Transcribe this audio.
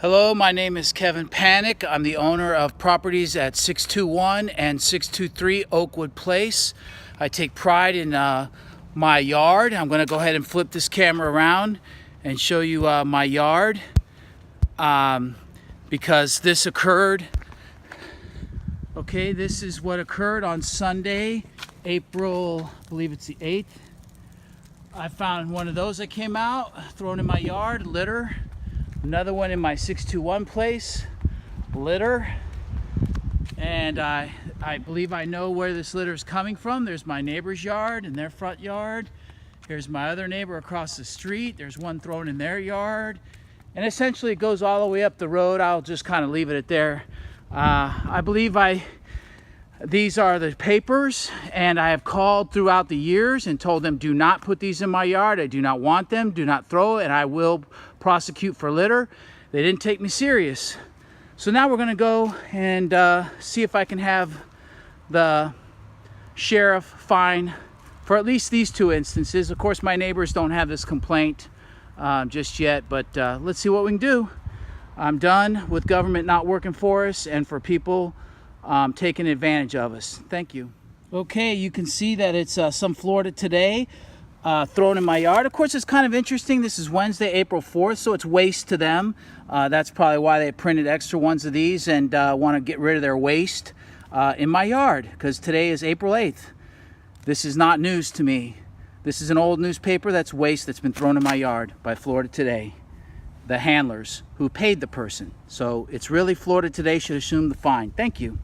Hello, my name is Kevin Panic. I'm the owner of properties at 621 and 623 Oakwood Place. I take pride in my yard. I'm going to go ahead and flip this camera around and show you my yard because this occurred. Okay, this is what occurred on Sunday, April, I believe it's the 8th. I found one of those that came out, thrown in my yard, litter. Another one in my 621 place, litter. And I believe I know where this litter is coming from. There's my neighbor's yard and their front yard. Here's my other neighbor across the street. There's one thrown in their yard. And essentially it goes all the way up the road. I'll just kind of leave it at there. I believe these are the papers, and I have called throughout the years and told them, do not put these in my yard. I do not want them. Do not throw, and I will prosecute for litter. They didn't take me serious. So now we're going to go and see if I can have the sheriff fine for at least these two instances. Of course, my neighbors don't have this complaint just yet, but let's see what we can do. I'm done with government not working for us and for people taking advantage of us. Thank you. Okay, you can see that it's some Florida Today thrown in my yard. Of course, it's kind of interesting. This is Wednesday, April 4th, so it's waste to them. That's probably why they printed extra ones of these and want to get rid of their waste in my yard, because today is April 8th. This is not news to me. This is an old newspaper that's waste that's been thrown in my yard by Florida Today, the handlers who paid the person. So it's really Florida Today should assume the fine. Thank you.